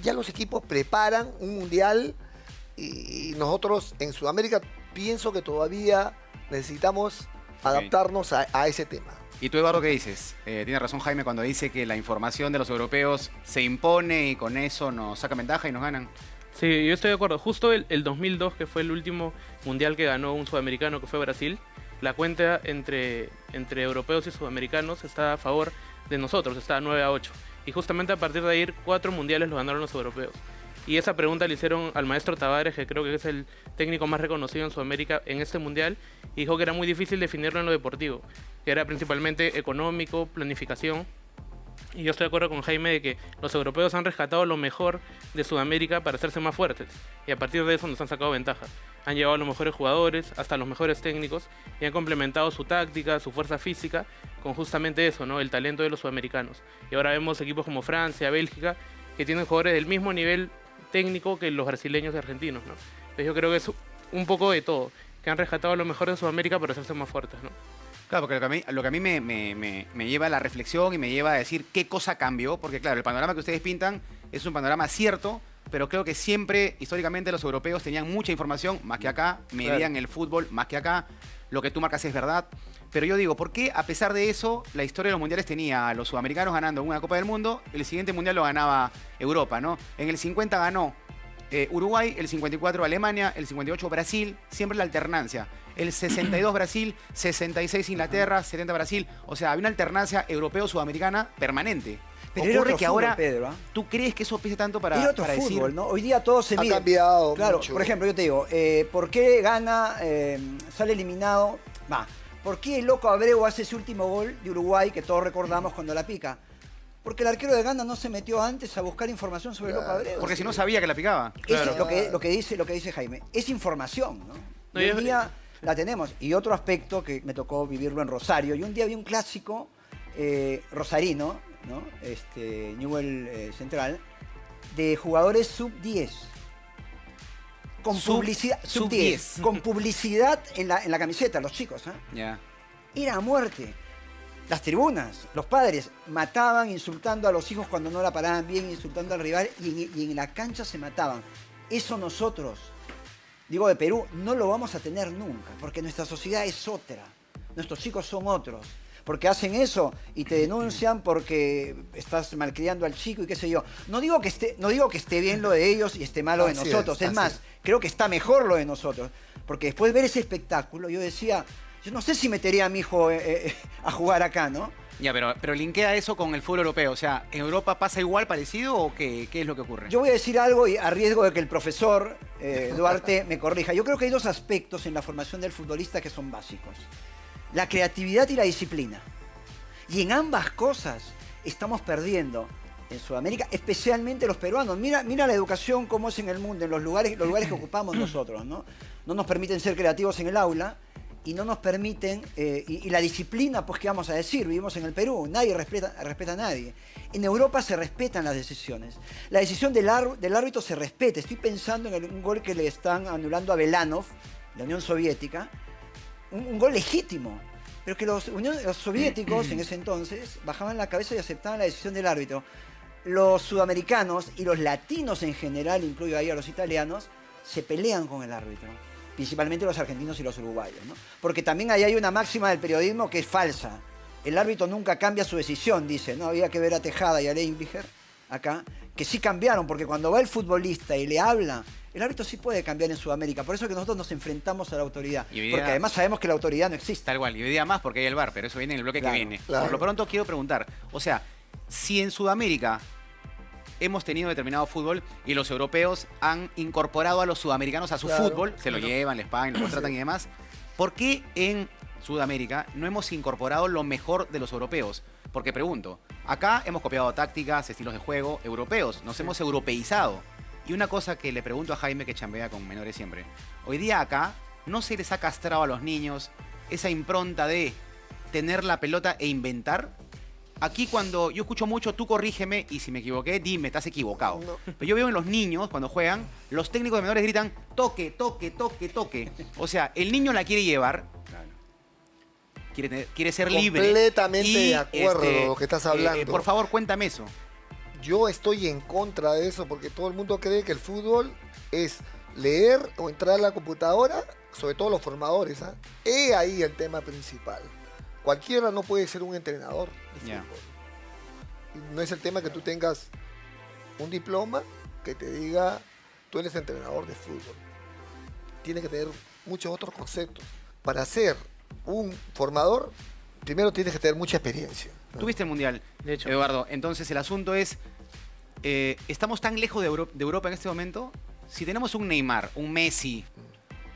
ya los equipos preparan un Mundial y nosotros en Sudamérica pienso que todavía necesitamos adaptarnos a ese tema. ¿Y tú, Eduardo, qué dices? Tiene razón Jaime cuando dice que la información de los europeos se impone y con eso nos saca ventaja y nos ganan. Sí, yo estoy de acuerdo. Justo el 2002, que fue el último mundial que ganó un sudamericano, que fue Brasil, la cuenta entre europeos y sudamericanos está a favor de nosotros, está 9-8. Y justamente a partir de ahí 4 mundiales los ganaron los europeos. Y esa pregunta le hicieron al maestro Tavares, que creo que es el técnico más reconocido en Sudamérica en este mundial, y dijo que era muy difícil definirlo en lo deportivo, que era principalmente económico, planificación. Y yo estoy de acuerdo con Jaime de que los europeos han rescatado lo mejor de Sudamérica para hacerse más fuertes. Y a partir de eso nos han sacado ventaja. Han llevado a los mejores jugadores, hasta los mejores técnicos, y han complementado su táctica, su fuerza física, con justamente eso, ¿no? El talento de los sudamericanos. Y ahora vemos equipos como Francia, Bélgica, que tienen jugadores del mismo nivel técnico que los brasileños y argentinos, ¿no? Entonces yo creo que es un poco de todo, que han rescatado lo mejor de Sudamérica para hacerse más fuertes, ¿no? Claro, porque lo que a mí me lleva a la reflexión y me lleva a decir qué cosa cambió, porque claro, el panorama que ustedes pintan es un panorama cierto, pero creo que siempre, históricamente, los europeos tenían mucha información, más que acá, medían el fútbol, más que acá, lo que tú marcas es verdad. Pero yo digo, ¿por qué a pesar de eso la historia de los mundiales tenía a los sudamericanos ganando una Copa del Mundo, el siguiente mundial lo ganaba Europa, ¿no? En el 50 ganó Uruguay, el 54 Alemania, el 58 Brasil, siempre la alternancia. El 62 Brasil, 66 Inglaterra, 70 Brasil. O sea, había una alternancia europeo-sudamericana permanente. Pero era otro que fútbol, ahora, Pedro, ¿tú crees que eso pese tanto para fútbol, decir? ¿no? Hoy día todo se mide. Ha cambiado claro, mucho. Por ejemplo, yo te digo, ¿por qué gana, sale eliminado? ¿Por qué el loco Abreu hace ese último gol de Uruguay que todos recordamos cuando la pica? Porque el arquero de Ghana no se metió antes a buscar información sobre el loco Abreu. Porque si no sabía que la picaba. Claro. Lo que dice Jaime, es información, ¿no? Y hoy día la tenemos. Y otro aspecto que me tocó vivirlo en Rosario. Y un día vi un clásico rosarino, ¿no? Newell Central, de jugadores sub-10. Con publicidad, sub-10. Con publicidad en la camiseta, los chicos. Ya. Era a muerte. Las tribunas, los padres mataban insultando a los hijos cuando no la paraban bien, insultando al rival, y en la cancha se mataban. Eso nosotros, digo de Perú, no lo vamos a tener nunca, porque nuestra sociedad es otra. Nuestros chicos son otros. Porque hacen eso y te denuncian porque estás malcriando al chico y qué sé yo. No digo que esté bien lo de ellos y esté mal lo de nosotros. Es más, creo que está mejor lo de nosotros. Porque después de ver ese espectáculo, yo decía, yo no sé si metería a mi hijo a jugar acá, ¿no? Ya, pero linkea eso con el fútbol europeo. O sea, ¿en Europa pasa igual, parecido o qué es lo que ocurre? Yo voy a decir algo y a riesgo de que el profesor Duarte me corrija. Yo creo que hay 2 aspectos en la formación del futbolista que son básicos. La creatividad y la disciplina. Y en ambas cosas estamos perdiendo en Sudamérica, especialmente los peruanos. Mira la educación como es en el mundo, en los lugares que ocupamos nosotros, ¿no? No nos permiten ser creativos en el aula y no nos permiten, y la disciplina, pues qué vamos a decir, vivimos en el Perú, nadie respeta a nadie. En Europa se respetan las decisiones. La decisión del árbitro se respeta. Estoy pensando en un gol que le están anulando a Belanov, la Unión Soviética, un gol legítimo, pero que los soviéticos en ese entonces bajaban la cabeza y aceptaban la decisión del árbitro. Los sudamericanos y los latinos en general, incluyo ahí a los italianos, se pelean con el árbitro, principalmente los argentinos y los uruguayos, ¿no? Porque también ahí hay una máxima del periodismo que es falsa. El árbitro nunca cambia su decisión, dice, ¿no? Había que ver a Tejada y a Leimlicher, acá, que sí cambiaron, porque cuando va el futbolista y le habla, el árbitro sí puede cambiar en Sudamérica. Por eso es que nosotros nos enfrentamos a la autoridad. Porque además sabemos que la autoridad no existe. Tal cual, y hoy día más porque hay el VAR, pero eso viene en el bloque Claro, que viene. claro. Por lo pronto quiero preguntar, o sea, si en Sudamérica hemos tenido determinado fútbol y los europeos han incorporado a los sudamericanos a su Claro, fútbol, se lo llevan, les pagan, lo contratan y demás, ¿por qué en Sudamérica no hemos incorporado lo mejor de los europeos? Porque pregunto, acá hemos copiado tácticas, estilos de juego europeos, nos hemos europeizado. Y una cosa que le pregunto a Jaime, que chambea con menores siempre, hoy día acá no se les ha castrado a los niños esa impronta de tener la pelota e inventar. Aquí cuando yo escucho mucho, tú corrígeme y si me equivoqué, dime, estás equivocado. No. Pero yo veo en los niños, cuando juegan, los técnicos de menores gritan, toque, toque, toque, toque. O sea, el niño la quiere llevar, quiere ser libre. Completamente y, de acuerdo con lo que estás hablando. Por favor, cuéntame eso. Yo estoy en contra de eso porque todo el mundo cree que el fútbol es leer o entrar a la computadora, sobre todo los formadores. ¿Ah? He ahí el tema principal. Cualquiera no puede ser un entrenador de Ya. fútbol. Y no es el tema que tú tengas un diploma que te diga tú eres entrenador de fútbol. Tiene que tener muchos otros conceptos. Para ser un formador, primero tienes que tener mucha experiencia. ¿no? Tuviste el Mundial, De hecho. Eduardo. Entonces el asunto es, ¿estamos tan lejos de Europa en este momento? Si tenemos un Neymar, un Messi,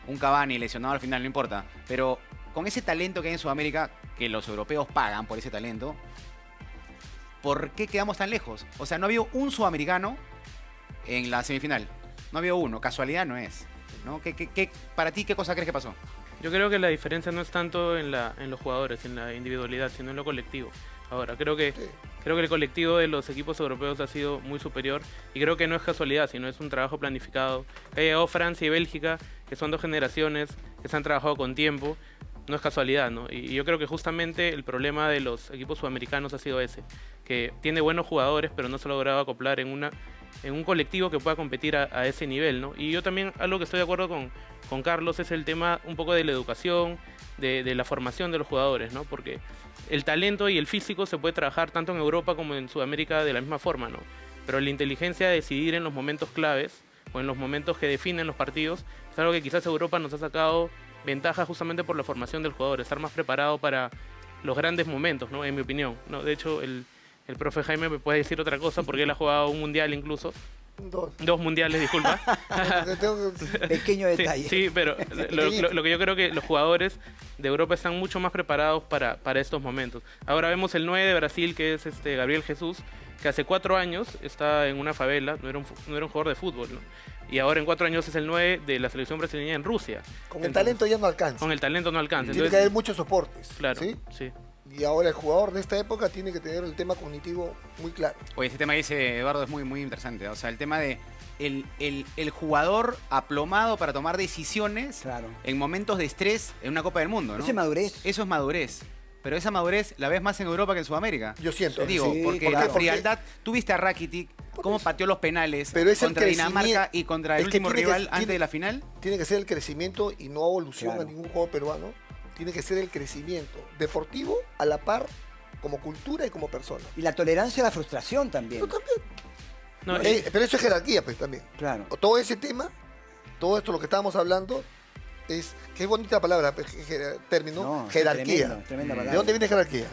un Cavani lesionado al final, no importa. Pero con ese talento que hay en Sudamérica, que los europeos pagan por ese talento, ¿por qué quedamos tan lejos? O sea, no ha habido un sudamericano en la semifinal. No ha habido uno. Casualidad no es. ¿No? Para ti, ¿qué cosa crees que pasó? Yo creo que la diferencia no es tanto en los jugadores, en la individualidad, sino en lo colectivo. Ahora, creo que el colectivo de los equipos europeos ha sido muy superior y creo que no es casualidad, sino es un trabajo planificado. Que ha llegado Francia y Bélgica, que son dos generaciones que se han trabajado con tiempo, no es casualidad, ¿no? Y yo creo que justamente el problema de los equipos sudamericanos ha sido ese, que tiene buenos jugadores, pero no se ha logrado acoplar en un colectivo que pueda competir a ese nivel, ¿no? Y yo también, algo que estoy de acuerdo con Carlos, es el tema un poco de la educación, de la formación de los jugadores, ¿no? Porque el talento y el físico se puede trabajar tanto en Europa como en Sudamérica de la misma forma, ¿no? Pero la inteligencia de decidir en los momentos claves o en los momentos que definen los partidos es algo que quizás Europa nos ha sacado ventaja justamente por la formación del jugador, estar más preparado para los grandes momentos, ¿no? En mi opinión, ¿no? De hecho, el profe Jaime me puede decir otra cosa porque él ha jugado un mundial incluso. Dos mundiales, disculpa. Pequeño detalle. Sí, pero lo que yo creo que los jugadores de Europa están mucho más preparados para estos momentos. Ahora vemos el 9 de Brasil, que es Gabriel Jesús, que hace 4 años está en una favela, no era un jugador de fútbol, ¿no? Y ahora en 4 años es el 9 de la selección brasileña en Rusia. Con el talento ya no alcanza. Con el talento no alcanza. Tiene que haber muchos soportes. Claro, ¿sí? Sí. Y ahora el jugador de esta época tiene que tener el tema cognitivo muy claro. Oye, ese tema que dice Eduardo es muy, muy interesante. O sea, el tema de el jugador aplomado para tomar decisiones en momentos de estrés en una Copa del Mundo, ¿no? Eso es madurez. Eso es madurez. Pero esa madurez la ves más en Europa que en Sudamérica. Yo siento. Digo, Sí, porque la frialdad... Tú viste a Rakitic, cómo pateó los penales Pero es contra el Dinamarca y contra el es que último tiene que- rival antes de la final. Tiene que ser el crecimiento y no evolución Claro. a ningún juego peruano. Tiene que ser el crecimiento deportivo a la par como cultura y como persona. Y la tolerancia a la frustración también. No, Pero eso es jerarquía, pues, también. Claro. Todo ese tema, todo esto lo que estábamos hablando, es, qué bonita palabra, término, No, jerarquía. tremenda ¿De palabra. dónde viene jerarquía?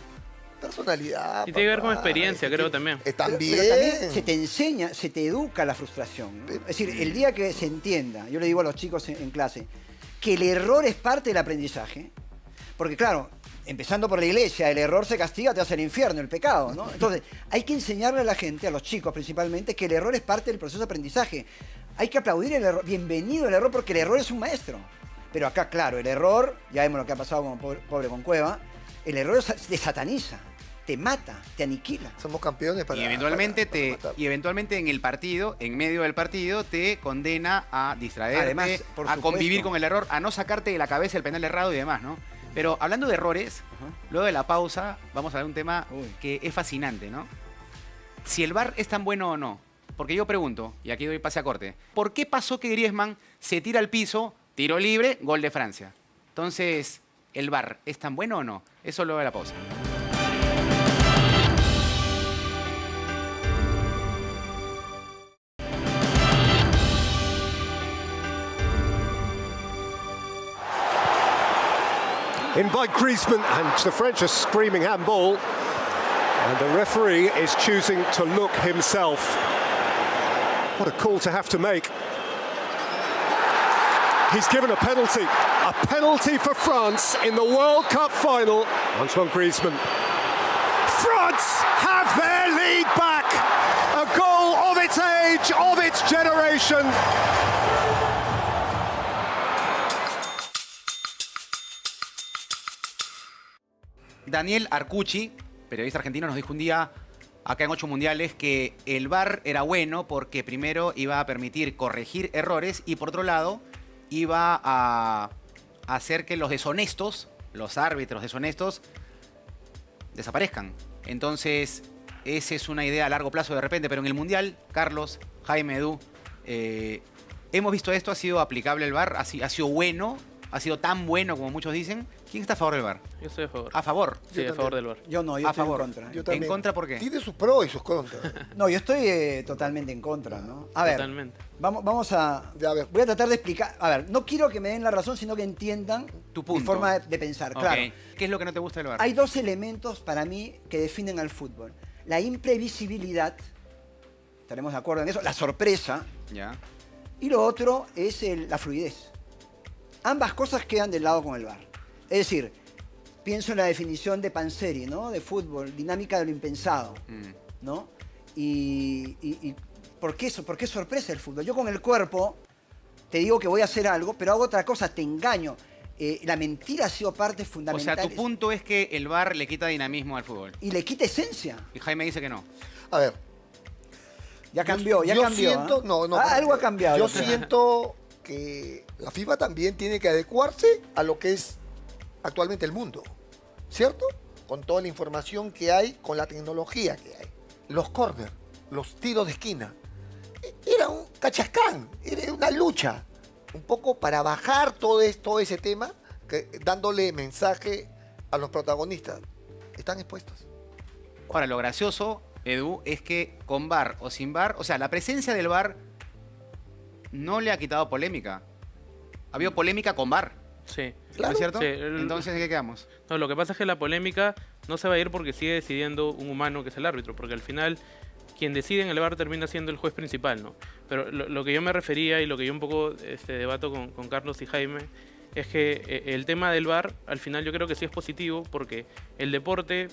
Personalidad. Y tiene que ver con papá, experiencia, creo también. También. Pero también se te enseña, se te educa la frustración, ¿no? Es decir, el día que se entienda, yo le digo a los chicos en clase, que el error es parte del aprendizaje, porque claro, empezando por la iglesia, el error se castiga, te hace el infierno, el pecado, ¿no? Entonces, hay que enseñarle a la gente, a los chicos principalmente, que el error es parte del proceso de aprendizaje. Hay que aplaudir el error, bienvenido el error, porque el error es un maestro. Pero acá, claro, el error, ya vemos lo que ha pasado con pobre con Cueva, el error te sataniza, te mata, te aniquila. Somos campeones para Y eventualmente, para matar. y eventualmente en el partido, en medio del partido, te condena a distraerte, Además, por a supuesto. convivir con el error, a no sacarte de la cabeza el penal errado y demás, ¿no? Pero hablando de errores, luego de la pausa, vamos a ver un tema que es fascinante, ¿no? Si el VAR es tan bueno o no. Porque yo pregunto, y aquí doy pase a corte, ¿por qué pasó que Griezmann se tira al piso, tiro libre, gol de Francia? Entonces, ¿el VAR es tan bueno o no? Eso luego de la pausa. in by Griezmann, and the French are screaming handball. And the referee is choosing to look himself. What a call to have to make. He's given a penalty for France in the World Cup final. Antoine Griezmann. France have their lead back. A goal of its age, of its generation. Daniel Arcucci, periodista argentino, nos dijo un día acá en 8 Mundiales que el VAR era bueno porque primero iba a permitir corregir errores y por otro lado iba a hacer que los deshonestos, los árbitros deshonestos, desaparezcan. Entonces, esa es una idea a largo plazo de repente, pero en el Mundial, Carlos, Jaime, Edu, hemos visto esto, ha sido aplicable el VAR, ha sido bueno, ha sido tan bueno como muchos dicen. ¿Quién está a favor del VAR? Yo estoy a favor. ¿A favor? Sí, a favor del VAR. Yo no, yo a estoy favor. en contra. Yo también. ¿En contra por qué? Tiene sus pros y sus contras. No, yo estoy totalmente en contra, ¿no? A ver, Totalmente. vamos a... Ya, a ver. Voy a tratar de explicar... A ver, no quiero que me den la razón, sino que entiendan Tu punto. mi forma de pensar. Ok. Claro, ¿Qué es lo que no te gusta del VAR? hay dos elementos para mí que definen al fútbol. La imprevisibilidad, estaremos de acuerdo en eso, la sorpresa, Ya. y lo otro es la fluidez. Ambas cosas quedan del lado con el VAR. Es decir, pienso en la definición de Panzeri, ¿no? De fútbol, dinámica de lo impensado, ¿no? Y ¿por qué eso? ¿Por qué sorpresa el fútbol? Yo con el cuerpo te digo que voy a hacer algo, pero hago otra cosa, te engaño. La mentira ha sido parte O fundamental. sea, tu punto es que el VAR le quita dinamismo al fútbol. Y le quita esencia. Y Jaime dice que no. A ver. Ya cambió, ya yo cambió. Siento, ¿Ah? Algo ha cambiado. Yo siento que la FIFA también tiene que adecuarse a lo que es actualmente el mundo, ¿cierto? Con toda la información que hay, con la tecnología que hay. Los corners, los tiros de esquina, era un cachascán, era una lucha, un poco para bajar todo ese tema, dándole mensaje a los protagonistas. Están expuestos. Ahora, lo gracioso, Edu, es que con VAR o sin VAR, o sea, la presencia del VAR no le ha quitado polémica. Ha habido polémica con VAR. Sí. ¿No es cierto? Sí, Entonces, ¿en qué quedamos? No, lo que pasa es que la polémica no se va a ir porque sigue decidiendo un humano que es el árbitro, porque al final quien decide en el VAR termina siendo el juez principal, ¿no? Pero lo que yo me refería y lo que yo un poco debato con Carlos y Jaime es que el tema del VAR al final yo creo que sí es positivo porque el deporte,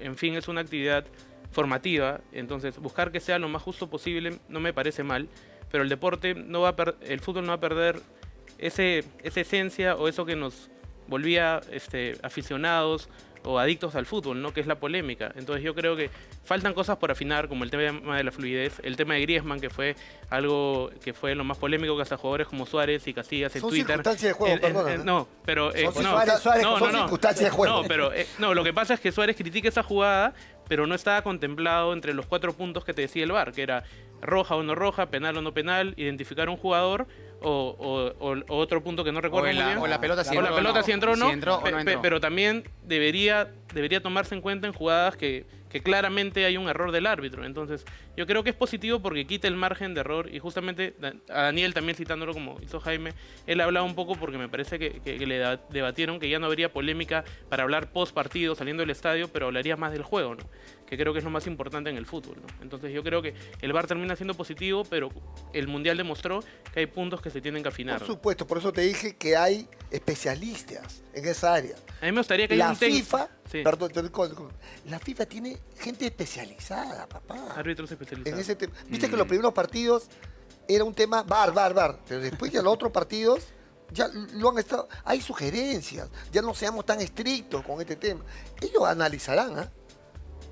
en fin, es una actividad formativa, entonces buscar que sea lo más justo posible no me parece mal, pero el deporte el fútbol no va a perder esa esencia o eso que nos volvía aficionados o adictos al fútbol, ¿no? Que es la polémica. Entonces yo creo que faltan cosas por afinar, como el tema de la fluidez, el tema de Griezmann, que fue algo que fue lo más polémico que hasta jugadores como Suárez y Casillas en Son Twitter. circunstancias de juego, perdóname. No, pero circunstancias de juego. No, pero lo que pasa es que Suárez critica esa jugada, pero no estaba contemplado entre los 4 puntos que te decía el VAR, que era roja o no roja, penal o no penal, identificar un jugador o otro punto que no recuerdo muy bien. O la pelota si O entró la pelota si entró o no. Si entró o no entró. Pero también debería tomarse en cuenta en jugadas que claramente hay un error del árbitro. Entonces, yo creo que es positivo porque quita el margen de error y justamente a Daniel también citándolo como hizo Jaime, él hablaba un poco porque me parece que le debatieron que ya no habría polémica para hablar post partido saliendo del estadio, pero hablaría más del juego, ¿no? Que creo que es lo más importante en el fútbol, ¿no? Entonces yo creo que el VAR termina siendo positivo, pero el Mundial demostró que hay puntos que se tienen que afinar. Por supuesto, por eso te dije que hay especialistas en esa área. A mí me gustaría que haya La un técnico. FIFA, Sí. perdón, la FIFA tiene gente especializada, papá. Árbitros especializados. En ese tema. Viste que los primeros partidos era un tema VAR, pero después ya los otros partidos ya lo han estado. Hay sugerencias, ya no seamos tan estrictos con este tema. Ellos analizarán, ¿ah?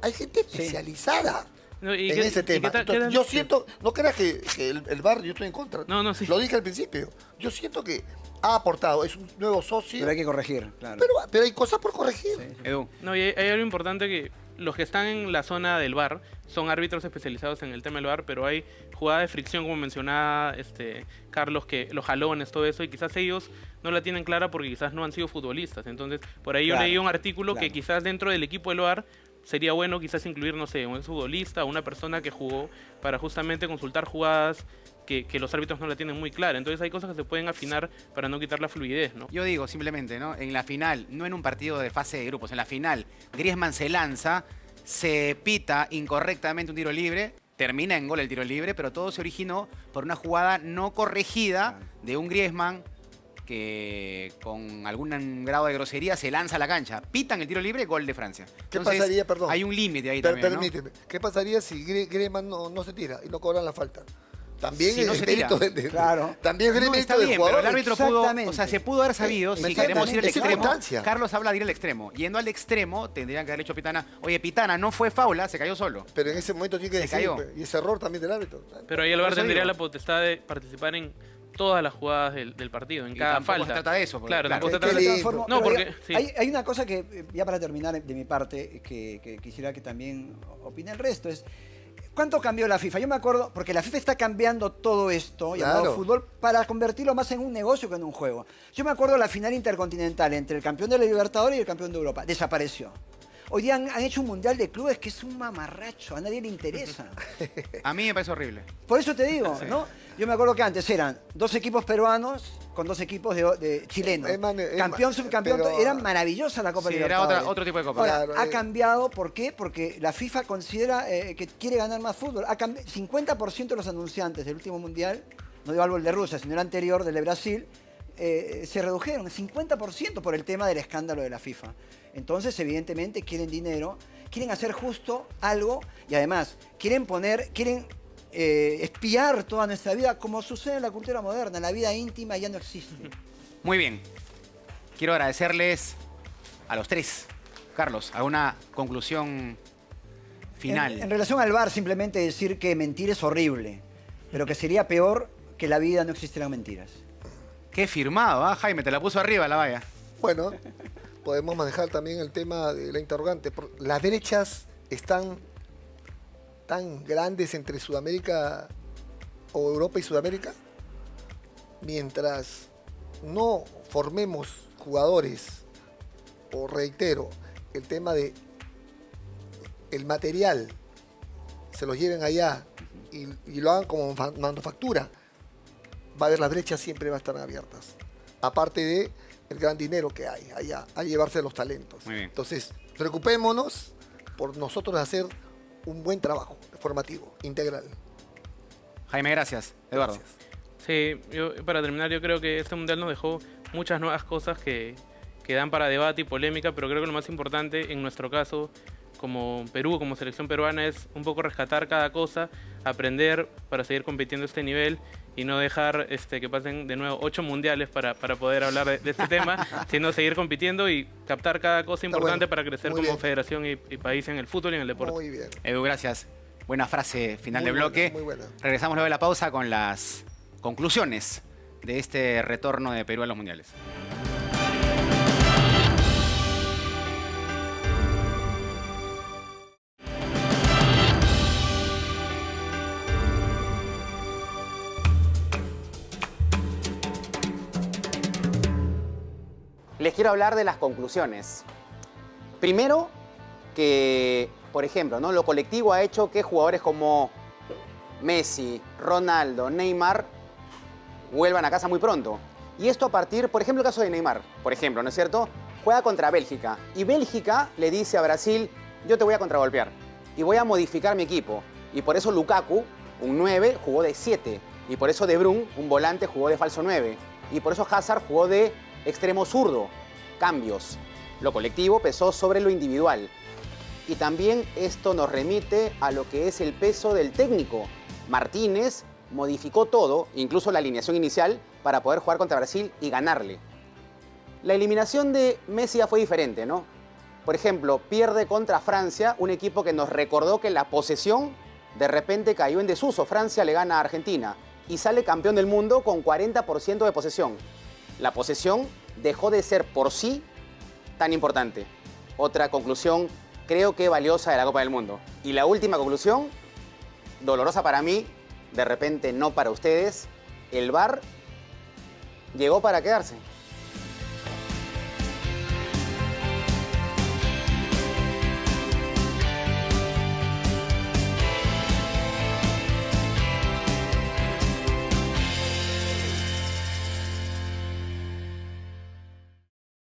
Hay gente especializada. No, en ese tema. Entonces, yo siento, no creas que el VAR, yo estoy en contra. No, sí. Lo dije al principio. Yo siento que ha aportado, es un nuevo socio. Pero hay que corregir, claro. Pero hay cosas por corregir. Edu. No, y hay algo importante que los que están en la zona del VAR son árbitros especializados en el tema del VAR, pero hay jugadas de fricción, como mencionaba Carlos, que los jalones, todo eso, y quizás ellos no la tienen clara porque quizás no han sido futbolistas. Entonces, por ahí yo leí un artículo que quizás dentro del equipo del VAR sería bueno quizás incluir, no sé, un futbolista o una persona que jugó para justamente consultar jugadas que los árbitros no la tienen muy clara. Entonces hay cosas que se pueden afinar para no quitar la fluidez, ¿no? Yo digo simplemente, ¿no? En la final, no en un partido de fase de grupos, en la final, Griezmann se lanza, se pita incorrectamente un tiro libre, termina en gol el tiro libre, pero todo se originó por una jugada no corregida de un Griezmann que con algún grado de grosería se lanza a la cancha. Pitan el tiro libre, gol de Francia. ¿Qué Entonces, pasaría, perdón? hay un límite ahí también, ¿no? Permíteme. ¿Qué pasaría si Griezmann no se tira y no cobran la falta? También Si es no se mérito tira. Claro. También es No, mérito está del bien, jugador. pero el árbitro pudo, Exactamente. o sea, se pudo haber sabido, si queremos ir al Es extremo. circunstancia. Carlos habla de ir al extremo. Yendo al extremo, tendrían que haber dicho Pitana, oye, Pitana, no fue faula, se cayó solo. Pero en ese momento tiene que Se decir, cayó. y ese error también del árbitro. Pero ahí el Por VAR eso tendría digo. la potestad de participar en todas las jugadas del partido, en Y cada tampoco falta. se trata de eso, porque, Claro, claro, tampoco se Que trata le de transformo- No, pero porque... sí. hay una cosa que, ya para terminar de mi parte, que quisiera que también opine el resto, es ¿cuánto cambió la FIFA? Yo me acuerdo, porque la FIFA está cambiando todo esto, llamado Claro. fútbol, para convertirlo más en un negocio que en un juego. Yo me acuerdo la final intercontinental entre el campeón de la Libertadores y el campeón de Europa. Desapareció. Hoy día han hecho un mundial de clubes que es un mamarracho, a nadie le interesa. A mí me parece horrible. Por eso te digo, ¿no? Yo me acuerdo que antes eran 2 equipos peruanos con 2 equipos de chilenos. Campeón, subcampeón, pero- era maravillosa la Copa Sí, era Libertadores. otro tipo de copa. Ahora, Claro, ha cambiado, ¿por qué? Porque la FIFA considera que quiere ganar más fútbol. 50% de los anunciantes del último mundial, no digo algo el de Rusia, sino el anterior, del de Brasil, se redujeron 50% por el tema del escándalo de la FIFA. Entonces, evidentemente, quieren dinero, quieren hacer justo algo y además quieren espiar toda nuestra vida como sucede en la cultura moderna. La vida íntima ya no existe. Muy bien. Quiero agradecerles a los tres. Carlos, ¿alguna conclusión final? En relación al VAR, simplemente decir que mentir es horrible, pero que sería peor que la vida no existieran mentiras. Qué firmado, ¿ah, Jaime? Te la puso arriba la valla. Bueno, podemos manejar también el tema de la interrogante. Las brechas están tan grandes entre Sudamérica o Europa y Sudamérica. Mientras no formemos jugadores, o reitero, el tema de el material, se los lleven allá y lo hagan como manufactura, va a haber las brechas, siempre van a estar abiertas. Aparte de el gran dinero que hay allá, a llevarse los talentos. Muy bien. Entonces, preocupémonos por nosotros hacer un buen trabajo formativo, integral. Jaime, gracias. Eduardo. Sí, para terminar, yo creo que este mundial nos dejó muchas nuevas cosas que dan para debate y polémica, pero creo que lo más importante en nuestro caso, como Perú, como selección peruana, es un poco rescatar cada cosa, aprender para seguir compitiendo a este nivel y no dejar que pasen de nuevo 8 mundiales para poder hablar de este tema, sino seguir compitiendo y captar cada cosa importante para crecer Muy como bien. federación y país en el fútbol y en el deporte. Muy bien. Edu, gracias. Buena frase final Muy de bloque. buena, muy buena. Regresamos luego de la pausa con las conclusiones de este retorno de Perú a los mundiales. Les quiero hablar de las conclusiones. Primero, que, por ejemplo, ¿no? Lo colectivo ha hecho que jugadores como Messi, Ronaldo, Neymar vuelvan a casa muy pronto. Y esto a partir, por ejemplo, el caso de Neymar, por ejemplo, ¿no es cierto? Juega contra Bélgica y Bélgica le dice a Brasil, yo te voy a contragolpear y voy a modificar mi equipo. Y por eso Lukaku, un 9, jugó de 7. Y por eso De Bruyne, un volante, jugó de falso 9. Y por eso Hazard jugó de extremo zurdo. Cambios. Lo colectivo pesó sobre lo individual. Y también esto nos remite a lo que es el peso del técnico. Martínez modificó todo, incluso la alineación inicial, para poder jugar contra Brasil y ganarle. La eliminación de Messi ya fue diferente, ¿no? Por ejemplo, pierde contra Francia, un equipo que nos recordó que la posesión de repente cayó en desuso. Francia le gana a Argentina y sale campeón del mundo con 40% de posesión. La posesión dejó de ser por sí tan importante. Otra conclusión, creo que valiosa de la Copa del Mundo. Y la última conclusión, dolorosa para mí, de repente no para ustedes, el VAR llegó para quedarse.